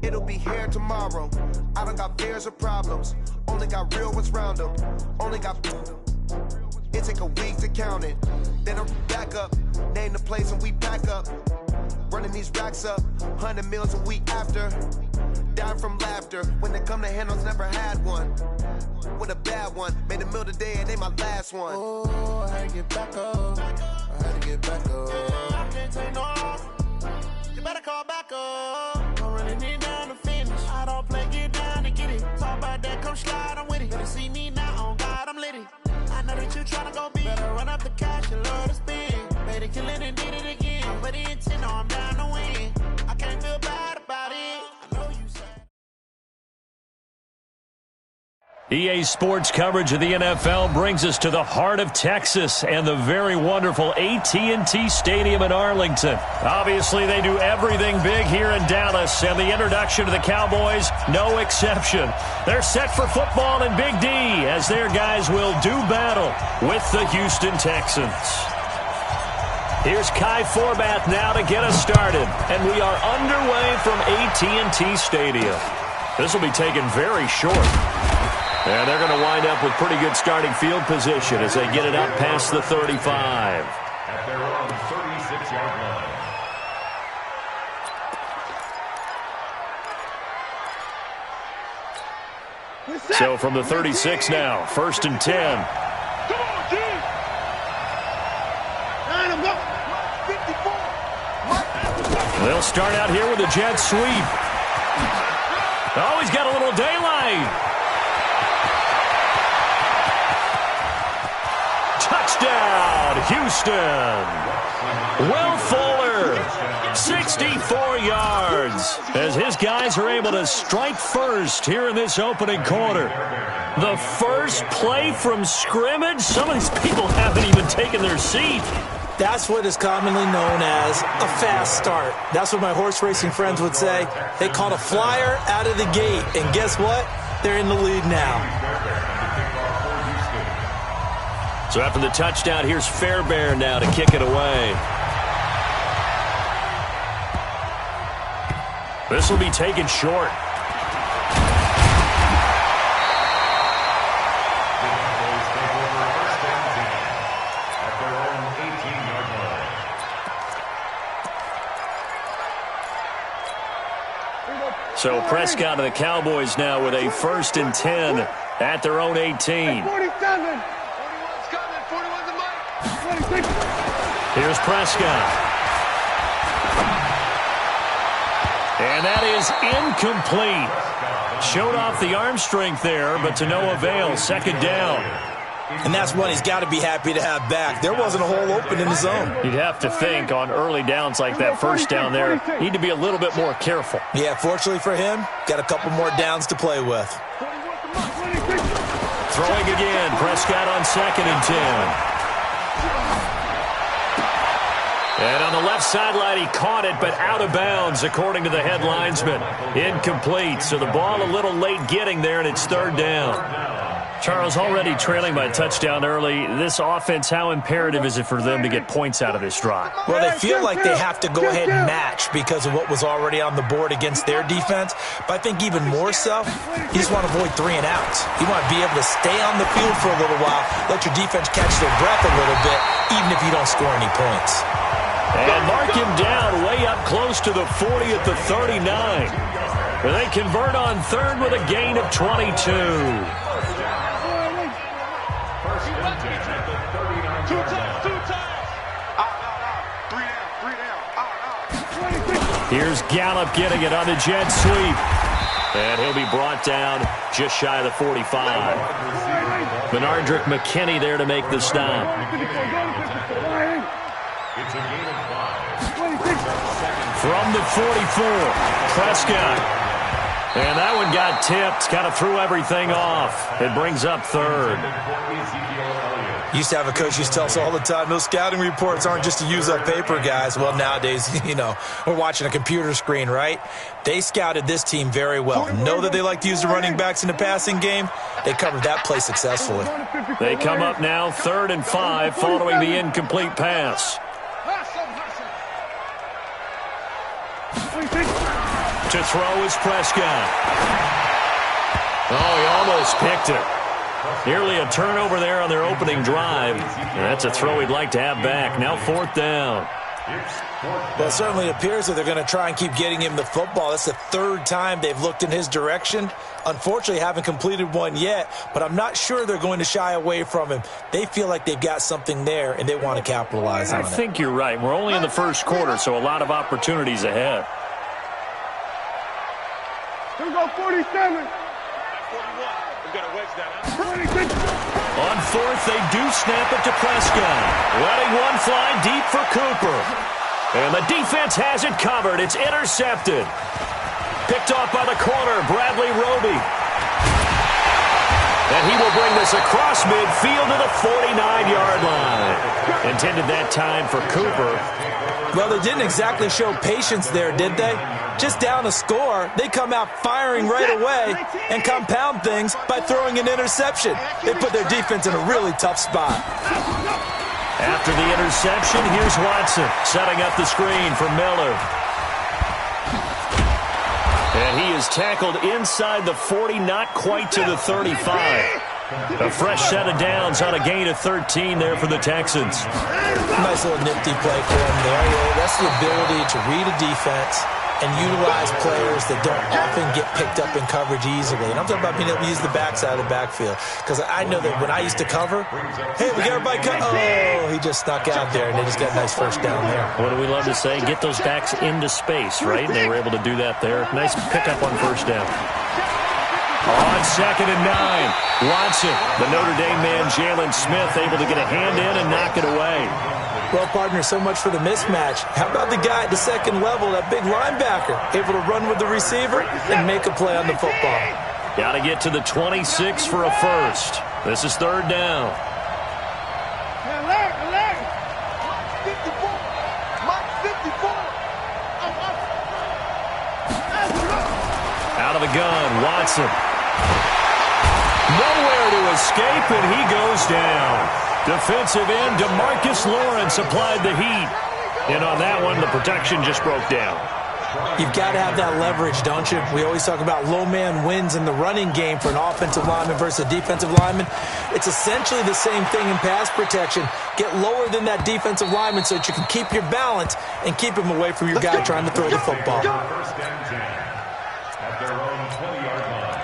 It'll be here tomorrow. I don't got fears or problems. Only got real ones round them. Only got... It take a week to count it. Then I'm back up. Name the place and we pack up. Running these racks up. 100 meals a week after. Dying from laughter. When they come to handles, never had one. With a bad one. Made a meal today and they my last one. Oh, I had to get back up. I had to get back up. I can't take no off. You better call back up. Don't really need down to finish. I don't play, get down to get it. Talk about that, come slide, I'm with it. Better see me now, on God, I'm litty. I know that you tryna go big. Better run up the cash and love to spend. Made a killing and did it again. But the intent, no, I'm down to win. I can't feel bad about it. I know you said. EA Sports coverage of the NFL brings us to the heart of Texas and the very wonderful AT&T Stadium in Arlington. Obviously, they do everything big here in Dallas, and the introduction to the Cowboys, no exception. They're set for football in Big D as their guys will do battle with the Houston Texans. Here's Kai Forbath now to get us started, and we are underway from AT&T Stadium. This will be taken very short. And they're going to wind up with pretty good starting field position as they get it up past the 35. At their own 36-yard line. So from the 36 now, 1st and 10. Come on, G! They'll start out here with a jet sweep. Oh, he's got a little daylight. Touchdown, Houston. Will Fuller, 64 yards, as his guys are able to strike first here in this opening quarter. The first play from scrimmage. Some of these people haven't even taken their seat. That's what is commonly known as a fast start. That's what my horse racing friends would say. They caught a flyer out of the gate, and guess what? They're in the lead now. So after the touchdown, here's Fairbairn now to kick it away. This will be taken short. So Prescott and the Cowboys now with a 1st and 10 at their own 18. 47. Here's Prescott. And that is incomplete. Showed off the arm strength there, but to no avail. 2nd down. And that's one he's got to be happy to have back. There wasn't a hole open in the zone. You'd have to think on early downs like that 1st down there, need to be a little bit more careful. Yeah, fortunately for him, got a couple more downs to play with. Throwing again, Prescott on 2nd and 10. And on the left sideline, he caught it, but out of bounds, according to the head linesman. Incomplete, so the ball a little late getting there, and it's 3rd down. Charles, already trailing by a touchdown early. This offense, how imperative is it for them to get points out of this drive? Well, they feel like they have to go ahead and match because of what was already on the board against their defense. But I think even more so, you just want to avoid 3 and outs. You want to be able to stay on the field for a little while, let your defense catch their breath a little bit, even if you don't score any points. And mark him down way up close to the 40 at the 39. Where they convert on 3rd with a gain of 22. Here's Gallup getting it on the jet sweep. And he'll be brought down just shy of the 45. Benardrick McKinney there to make the stop. It's a gain of 5. From the 44, Prescott. And that one got tipped, kind of threw everything off. It brings up 3rd. Used to have a coach used to tell us all the time, those scouting reports aren't just to use up paper, guys. Well, nowadays, we're watching a computer screen, right? They scouted this team very well. Know that they like to use the running backs in the passing game. They covered that play successfully. They come up now 3rd and 5 following the incomplete pass. To throw is Prescott. Oh, he almost picked it. Nearly a turnover there on their opening drive. And that's a throw he'd like to have back. Now 4th down. Well, it certainly appears that they're going to try and keep getting him the football. That's the 3rd time they've looked in his direction. Unfortunately, haven't completed one yet, but I'm not sure they're going to shy away from him. They feel like they've got something there, and they want to capitalize on it. I think you're right. We're only in the first quarter, so a lot of opportunities ahead. Here we go, 47. On 4th, they do snap it to Prescott. Letting one fly deep for Cooper. And the defense has it covered. It's intercepted. Picked off by the corner, Bradley Roby. And he will bring this across midfield to the 49-yard line. Intended that time for Cooper. Well, they didn't exactly show patience there, did they? Just down a score, they come out firing right away and compound things by throwing an interception. They put their defense in a really tough spot. After the interception, here's Watson setting up the screen for Miller. And he is tackled inside the 40, not quite to the 35. A fresh set of downs on a gain of 13 there for the Texans. Nice little nifty play for him there. Yeah, that's the ability to read a defense and utilize players that don't often get picked up in coverage easily. And I'm talking about being able to use the backside of the backfield. Because I know that when I used to cover, hey, we got everybody cut. Oh, he just snuck out there, and they just got a nice first down there. What do we love to say? Get those backs into space, right? And they were able to do that there. Nice pickup on first down. On 2nd and 9, Watson, the Notre Dame man, Jalen Smith, able to get a hand in and knock it away. Well, partner, so much for the mismatch. How about the guy at the second level, that big linebacker, able to run with the receiver and make a play on the football? Got to get to the 26 for a first. This is 3rd down. Out of the gun, Watson. Nowhere to escape, and he goes down. Defensive end DeMarcus Lawrence applied the heat. And on that one, the protection just broke down. You've got to have that leverage, don't you? We always talk about low man wins in the running game for an offensive lineman versus a defensive lineman. It's essentially the same thing in pass protection. Get lower than that defensive lineman so that you can keep your balance and keep him away from your guy trying to throw the football. First and 10 at their own 20-yard line.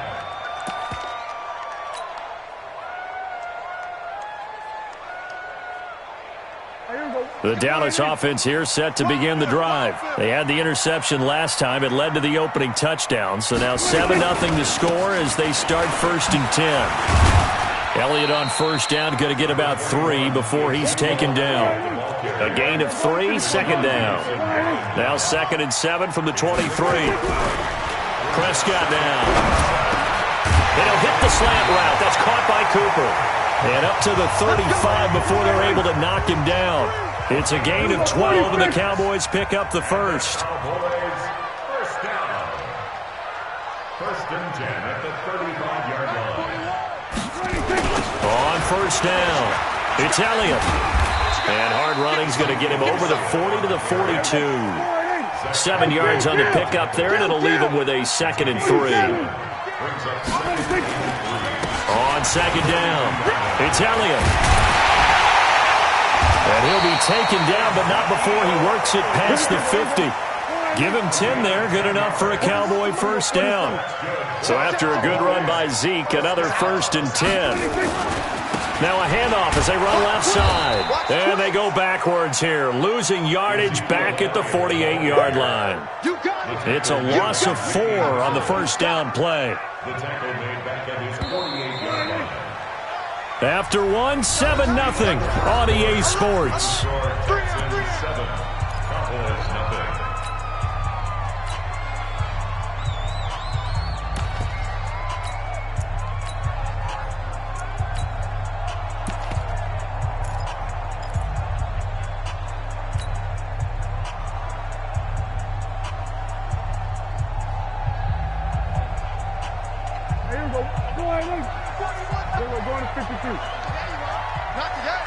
The Dallas offense here set to begin the drive. They had the interception last time. It led to the opening touchdown. So now 7-0 to score as they start 1st and 10. Elliott on first down, going to get about 3 before he's taken down. A gain of 3, 2nd down. Now 2nd and 7 from the 23. Prescott now. And he'll hit the slant route. That's caught by Cooper. And up to the 35 before they're able to knock him down. It's a gain of 12, and the Cowboys pick up the first. Cowboys, first down. 1st and 10 at the 35-yard line. On first down, it's Elliott. And hard running's going to get him over the 40 to the 42. 7 yards on the pickup there, and it'll leave him with a 2nd and 3. On 2nd down, it's Elliott. And he'll be taken down, but not before he works it past the 50. Give him 10 there, good enough for a Cowboy first down. So after a good run by Zeke, another 1st and 10. Now a handoff as they run left side. And they go backwards here, losing yardage back at the 48-yard line. It's a loss of 4 on the first down play. The tackle made back at his 48-yard line. After 7-0 on EA Sports. Texans 7, Cowboys nothing. Here we go. Go ahead, we're going to 52. Not today.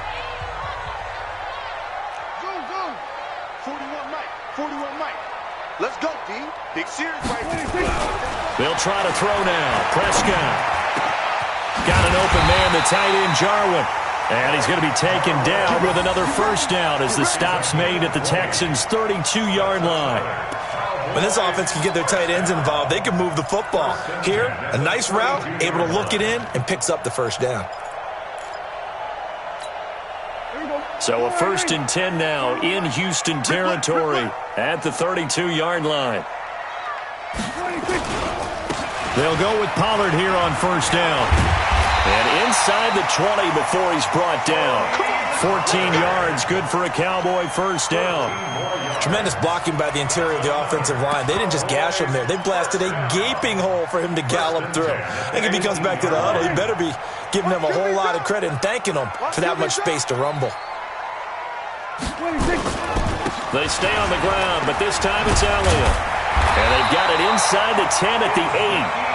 Zoom. 41 Mike. Let's go, D. Big series right here. They'll try to throw now. Prescott. Got an open man, the tight end, Jarwin. And he's going to be taken down with another first down as the stop's made at the Texans' 32-yard line. When this offense can get their tight ends involved, they can move the football. Here, a nice route, able to look it in, and picks up the first down. So a 1st and 10 now in Houston territory at the 32-yard line. They'll go with Pollard here on first down. And inside the 20 before he's brought down. 14 yards, good for a Cowboy first down. Tremendous blocking by the interior of the offensive line. They didn't just gash him there. They blasted a gaping hole for him to gallop through. I think if he comes back to the huddle, he better be giving them a whole lot of credit and thanking them for that much space to rumble. They stay on the ground, but this time it's Elliott. And they've got it inside the 10 at the 8.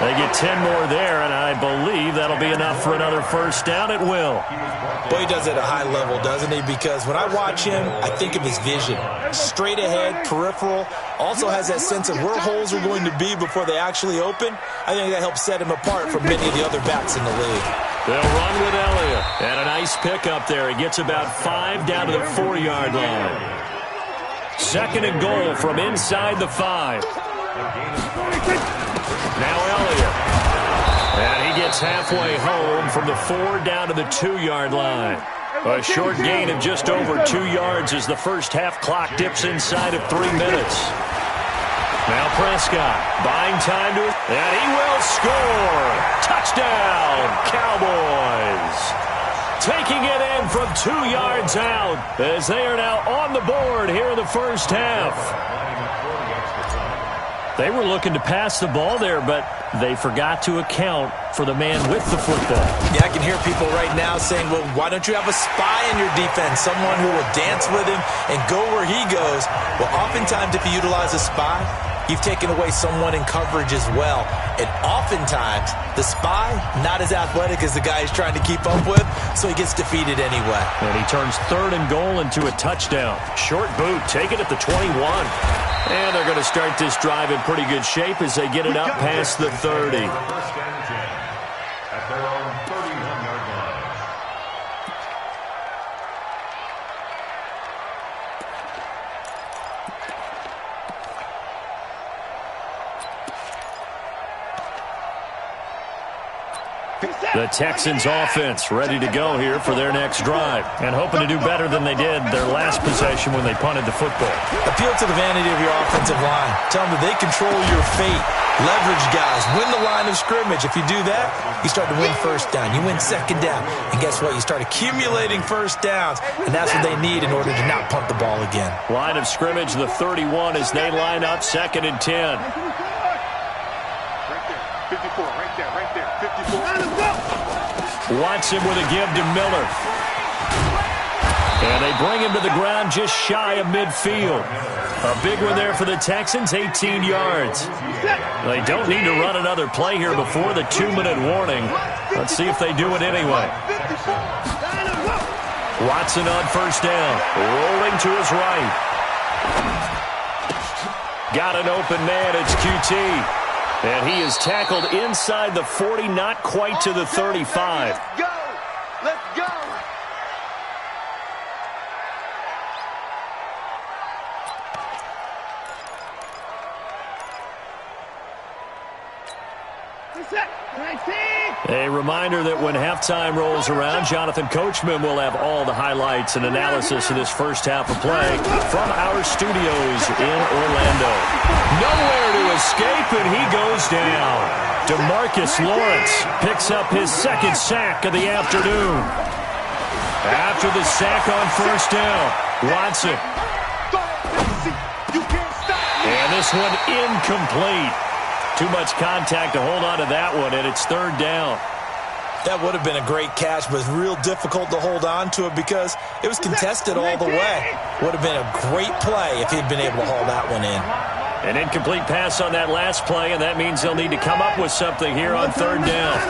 They get 10 more there, and I believe that'll be enough for another first down. It will. Boy, he does it at a high level, doesn't he? Because when I watch him, I think of his vision. Straight ahead, peripheral. Also has that sense of where holes are going to be before they actually open. I think that helps set him apart from many of the other backs in the league. They'll run with Elliott. And a nice pickup there. He gets about 5 down to the 4-yard line. 2nd and goal from inside the 5. Now Elliott. And he gets halfway home from the 4 down to the 2-yard line. A short gain of just over 2 yards as the first half clock dips inside of 3 minutes. Now Prescott buying time to it. And he will score. Touchdown, Cowboys. Taking it in from 2 yards out as they are now on the board here in the first half. They were looking to pass the ball there, but they forgot to account for the man with the football. Yeah, I can hear people right now saying, well, why don't you have a spy in your defense, someone who will dance with him and go where he goes? Well, oftentimes if you utilize a spy, you've taken away someone in coverage as well. And oftentimes, the spy, not as athletic as the guy he's trying to keep up with, so he gets defeated anyway. And he turns 3rd and goal into a touchdown. Short boot, take it at the 21. And they're going to start this drive in pretty good shape as they get it up past the 30. First and 10 at their own 31-yard line. The Texans offense ready to go here for their next drive and hoping to do better than they did their last possession when they punted the football. Appeal to the vanity of your offensive line. Tell them that they control your fate. Leverage guys. Win the line of scrimmage. If you do that, you start to win first down. You win second down. And guess what? You start accumulating first downs. And that's what they need in order to not punt the ball again. Line of scrimmage, the 31 as they line up 2nd and 10. 54, right there, 54. Watson with a give to Miller. And they bring him to the ground just shy of midfield. A big one there for the Texans, 18 yards. They don't need to run another play here before the 2-minute warning. Let's see if they do it anyway. Watson on first down, rolling to his right. Got an open man, it's QT. And he is tackled inside the 40, not quite to the 35. Let's go! Let's go! A reminder that when halftime rolls around, Jonathan Coachman will have all the highlights and analysis of this first half of play from our studios in Orlando. Nowhere to escape, and he goes down. DeMarcus Lawrence picks up his 2nd sack of the afternoon. After the sack on first down, Watson. And this one incomplete. Too much contact to hold on to that one, and it's 3rd down. That would have been a great catch, but it's real difficult to hold on to it because it was contested all the way. Would have been a great play if he'd been able to haul that one in. An incomplete pass on that last play, and that means they'll need to come up with something here on 3rd down.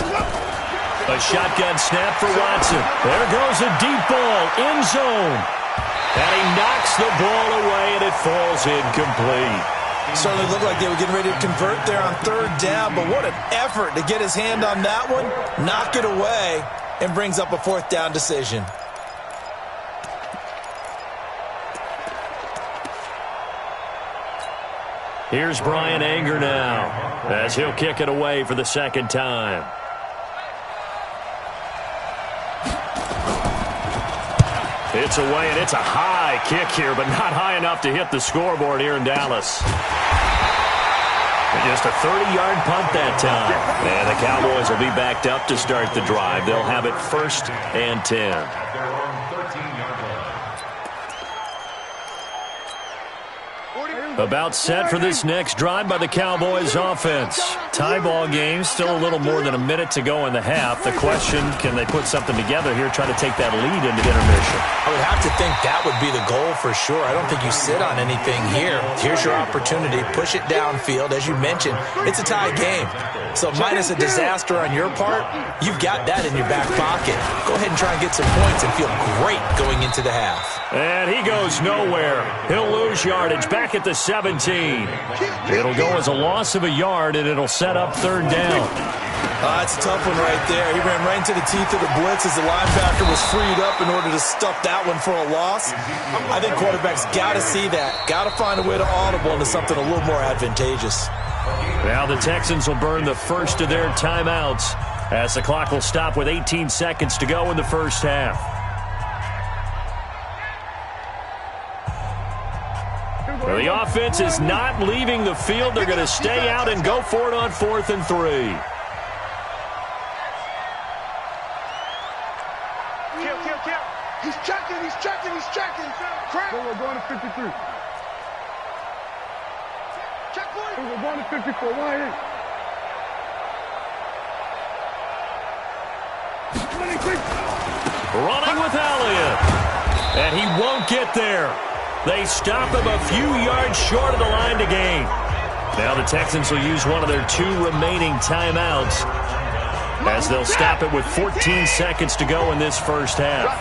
A shotgun snap for Watson. There goes a deep ball, end zone. And he knocks the ball away, and it falls incomplete. Certainly looked like they were getting ready to convert there on third down, but what an effort to get his hand on that one, knock it away, and brings up a fourth down decision. Here's Brian Anger now, as he'll kick it away for the second time. It's away, and it's a high kick here, but not high enough to hit the scoreboard here in Dallas. Just a 30-yard punt that time. And the Cowboys will be backed up to start the drive. They'll have it 1st and 10. About set for this next drive by the Cowboys offense. Tie ball game, still a little more than a minute to go in the half. The question, can they put something together here, try to take that lead into intermission? I would have to think that would be the goal for sure. I don't think you sit on anything here. Here's your opportunity. Push it downfield. As you mentioned, it's a tie game. So minus a disaster on your part, you've got that in your back pocket. Go ahead and try and get some points and feel great going into the half. And he goes nowhere. He'll lose yardage back at the 17. It'll go as a loss of a yard, and it'll set up third down. That's a tough one right there. He ran right into the teeth of the blitz as the linebacker was freed up in order to stuff that one for a loss. I think quarterbacks got to see that. Got to find a way to audible into something a little more advantageous. Now the Texans will burn the first of their timeouts as the clock will stop with 18 seconds to go in the first half. Well, the offense is not leaving the field. They're going to stay out and go for it on 4th and 3. Kill. He's checking. Crap. We're going to 53. Check point. We're going to 54. Why ain't? Running with Elliott. And he won't get there. They stop him a few yards short of the line to gain. Now the Texans will use one of their 2 remaining timeouts as they'll stop it with 14 seconds to go in this first half.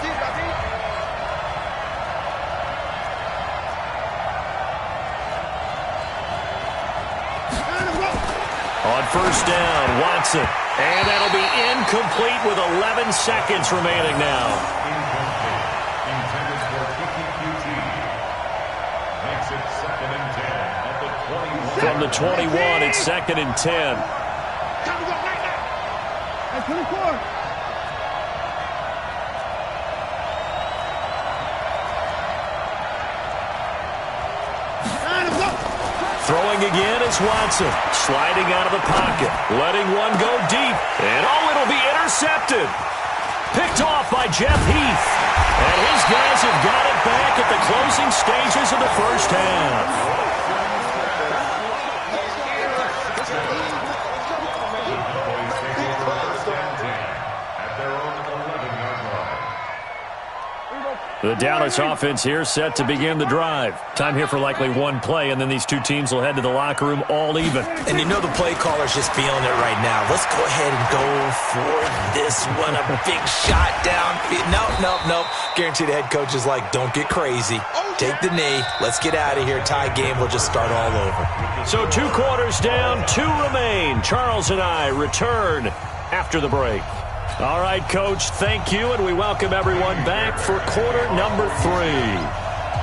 On first down, Watson. And that'll be incomplete with 11 seconds remaining now. From the 21, it's 2nd and 10. Throwing again is Watson. Sliding out of the pocket. Letting one go deep. And it'll be intercepted. Picked off by Jeff Heath. And his guys have got it back at the closing stages of the first half. The Dallas offense here set to begin the drive. Time here for likely one play, and then these two teams will head to the locker room all even. And you know the play caller's just feeling it right now. Let's go ahead and go for this one. A big shot down. Nope. Guaranteed the head coach is like, don't get crazy. Take the knee. Let's get out of here. Tie game will just start all over. So 2 quarters down, 2 remain. Charles and I return after the break. All right, Coach, thank you, and we welcome everyone back for quarter number 3.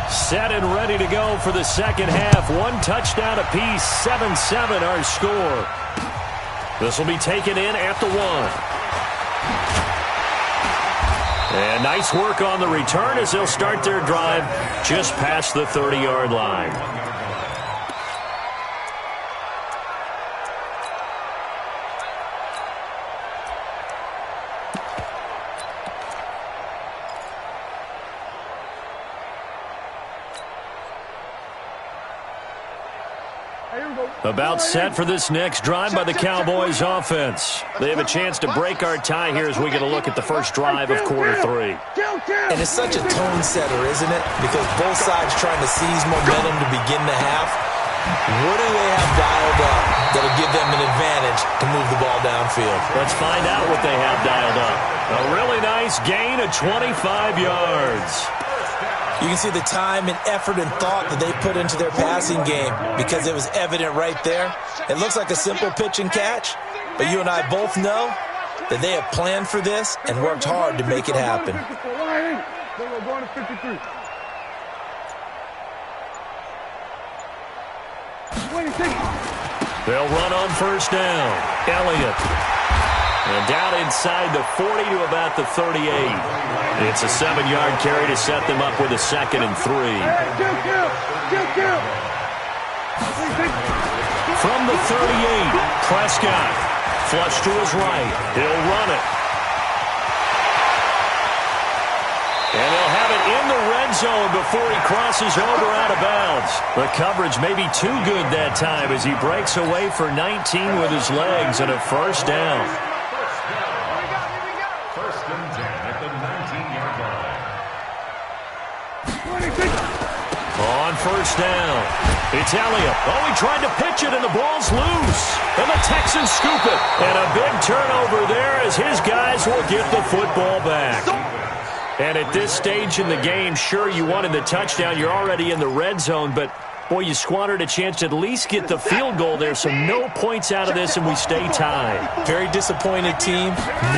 Set and ready to go for the second half. 1 touchdown apiece, 7-7 our score. This will be taken in at the 1. And nice work on the return as they'll start their drive just past the 30-yard line. About set for this next drive by the Cowboys offense. They have a chance to break our tie here as we get a look at the first drive of quarter 3. And it's such a tone setter, isn't it? Because both sides trying to seize momentum to begin the half. What do they have dialed up that'll give them an advantage to move the ball downfield? Let's find out what they have dialed up. A really nice gain of 25 yards. You can see the time and effort and thought that they put into their passing game because it was evident right there. It looks like a simple pitch and catch, but you and I both know that they have planned for this and worked hard to make it happen. They'll run on first down. Elliott. And down inside the 40 to about the 38. It's a 7-yard carry to set them up with a 2nd and 3. From the 38, Prescott. Flush to his right. He'll run it. And he'll have it in the red zone before he crosses over out of bounds. The coverage may be too good that time as he breaks away for 19 with his legs and a first down. First and 10 at the 19-yard line. On first down, it's Elliott. Oh, he tried to pitch it, and the ball's loose. And the Texans scoop it. And a big turnover there as his guys will get the football back. And at this stage in the game, sure, you wanted the touchdown. You're already in the red zone, but, boy, you squandered a chance to at least get the field goal there, so no points out of this, and we stay tied. Very disappointed team.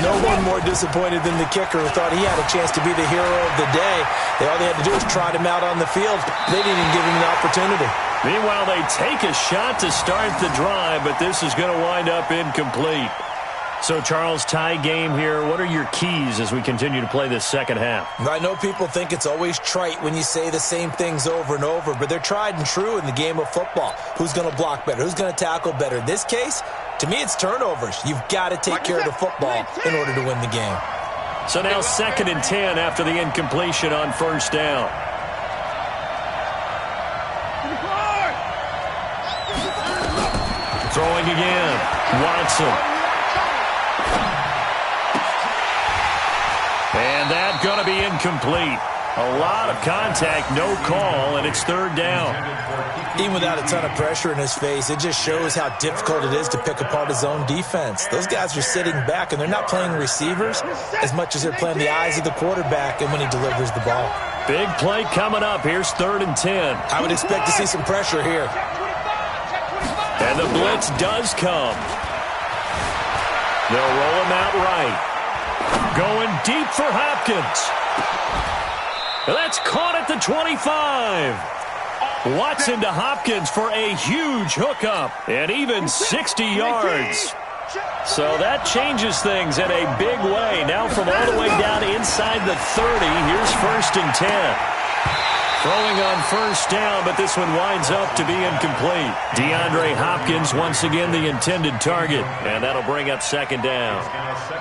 No one more disappointed than the kicker who thought he had a chance to be the hero of the day. All they had to do was trot him out on the field. They didn't even give him an opportunity. Meanwhile, they take a shot to start the drive, but this is going to wind up incomplete. So, Charles, tie game here. What are your keys as we continue to play this second half? I know people think it's always trite when you say the same things over and over, but they're tried and true in the game of football. Who's going to block better? Who's going to tackle better? In this case, to me, it's turnovers. You've got to take care of the football in order to win the game. So now 2nd and 10 after the incompletion on first down. Throwing again. Watson. And that's going to be incomplete. A lot of contact, no call, and it's 3rd down. Even without a ton of pressure in his face, it just shows how difficult it is to pick apart his own defense. Those guys are sitting back, and they're not playing receivers as much as they're playing the eyes of the quarterback and when he delivers the ball. Big play coming up. Here's 3rd and 10. I would expect to see some pressure here. And the blitz does come. They'll roll him out right. Going deep for Hopkins. That's caught at the 25. Watson to Hopkins for a huge hookup and even 60 yards. So that changes things in a big way. Now from all the way down inside the 30, here's 1st and 10. Throwing on first down, but this one winds up to be incomplete. DeAndre Hopkins once again the intended target, and that'll bring up 2nd down.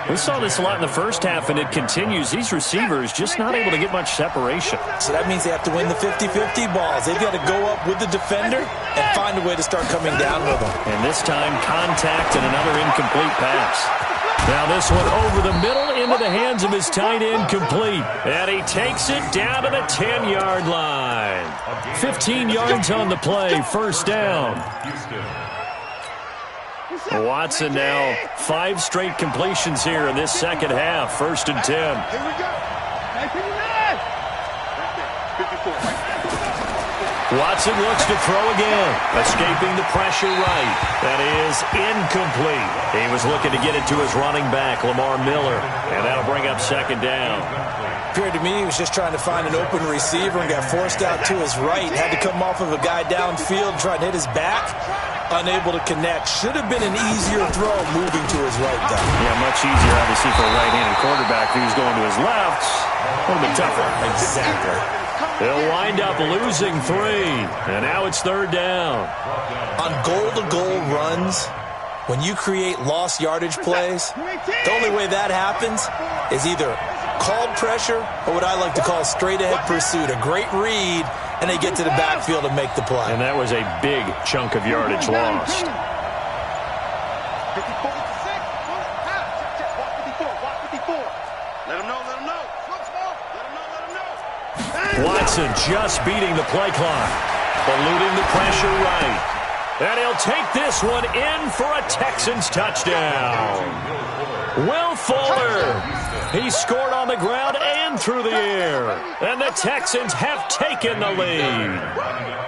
We saw this a lot in the first half, and it continues. These receivers just not able to get much separation. So that means they have to win the 50-50 balls. They've got to go up with the defender and find a way to start coming down with them. And this time, contact and another incomplete pass. Now this one over the middle into the hands of his tight end, complete. And he takes it down to the 10-yard line. 15 yards on the play, 1st down. Watson now 5 straight completions here in this second half, 1st and 10. Here we go. 54. Watson looks to throw again. Escaping the pressure right. That is incomplete. He was looking to get it to his running back, Lamar Miller. And that'll bring up 2nd down. Appeared to me he was just trying to find an open receiver and got forced out to his right. Had to come off of a guy downfield, trying to hit his back. Unable to connect. Should have been an easier throw moving to his right, though. Yeah, much easier, obviously, for a right-handed quarterback. If he was going to his left, a little bit tougher. Exactly. They'll wind up losing 3, and now it's 3rd down. On goal-to-goal runs, when you create lost yardage plays, the only way that happens is either called pressure or what I like to call straight-ahead pursuit. A great read, and they get to the backfield and make the play. And that was a big chunk of yardage lost. Watson just beating the play clock, eluding the pressure right. And he'll take this one in for a Texans touchdown. Will Fuller. He scored on the ground and through the air. And the Texans have taken the lead.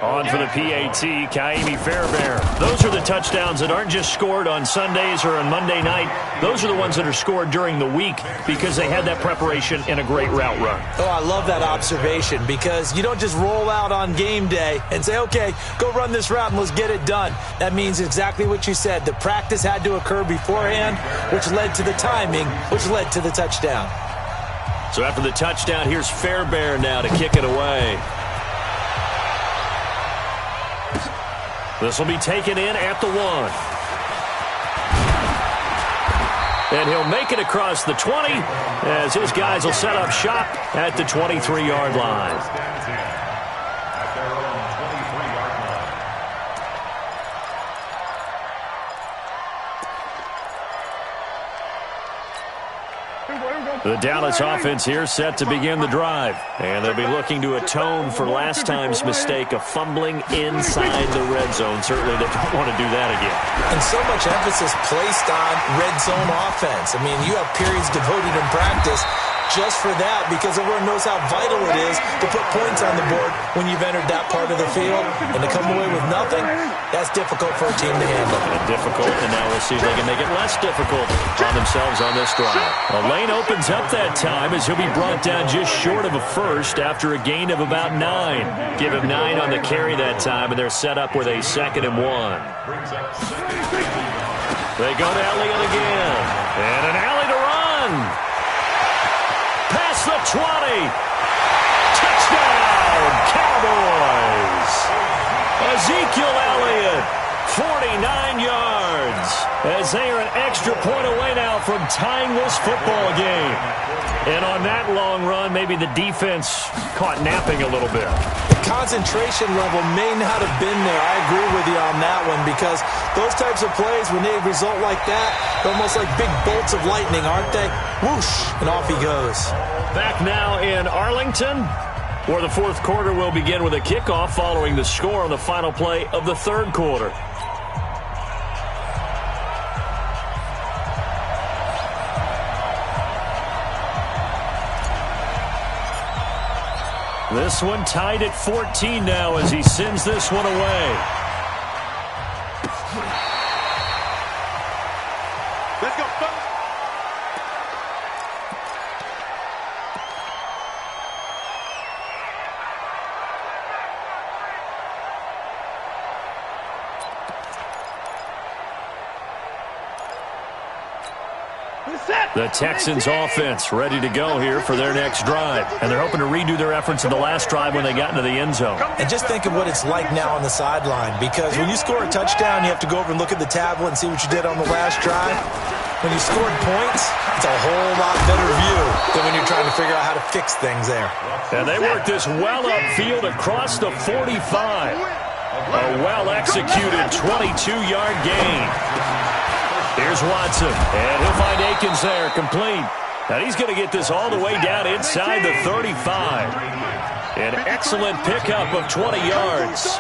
On for the PAT, Kaimi Fairbairn. Those are the touchdowns that aren't just scored on Sundays or on Monday night. Those are the ones that are scored during the week because they had that preparation in a great route run. Oh, I love that observation because you don't just roll out on game day and say, okay, go run this route and let's get it done. That means exactly what you said. The practice had to occur beforehand, which led to the timing, which led to the touchdown. So after the touchdown, here's Fairbairn now to kick it away. This will be taken in at the 1. And he'll make it across the 20 as his guys will set up shop at the 23-yard line. The Dallas offense here set to begin the drive. And they'll be looking to atone for last time's mistake of fumbling inside the red zone. Certainly they don't want to do that again. And so much emphasis placed on red zone offense. I mean, you have periods devoted in practice just for that because everyone knows how vital it is to put points on the board when you've entered that part of the field. And to come away with nothing, that's difficult for a team to handle. And difficult, and now we'll see if they can make it less difficult on themselves on this drive. A lane opens up that time as he'll be brought down just short of a first after a gain of about 9. Give him 9 on the carry that time, and they're set up with a 2nd and 1. They go to Elliott again. And an alley to run. Past the 20. Touchdown, Cowboys. Ezekiel Elliott, 49 yards, as they are an extra point away now from tying this football game. And on that long run, maybe the defense caught napping a little bit. The concentration level may not have been there. I agree with you on that one because those types of plays, when they result like that, they're almost like big bolts of lightning, aren't they? Whoosh, and off he goes. Back now in Arlington, where the fourth quarter will begin with a kickoff following the score on the final play of the third quarter. This one tied at 14 now as he sends this one away. Let's go. The Texans offense ready to go here for their next drive. And they're hoping to redo their efforts in the last drive when they got into the end zone. And just think of what it's like now on the sideline, because when you score a touchdown, you have to go over and look at the tablet and see what you did on the last drive. When you scored points, it's a whole lot better view than when you're trying to figure out how to fix things there. And they work this well upfield across the 45. A well-executed 22-yard gain. Here's Watson, and he'll find Akins there, complete. And he's going to get this all the way down inside the 35. An excellent pickup of 20 yards.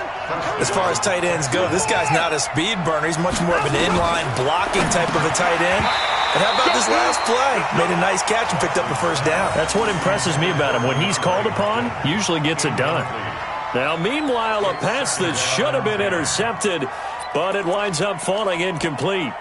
As far as tight ends go, this guy's not a speed burner. He's much more of an inline blocking type of a tight end. And how about this last play? Made a nice catch and picked up the first down. That's what impresses me about him. When he's called upon, usually gets it done. Now, meanwhile, a pass that should have been intercepted, but it winds up falling incomplete.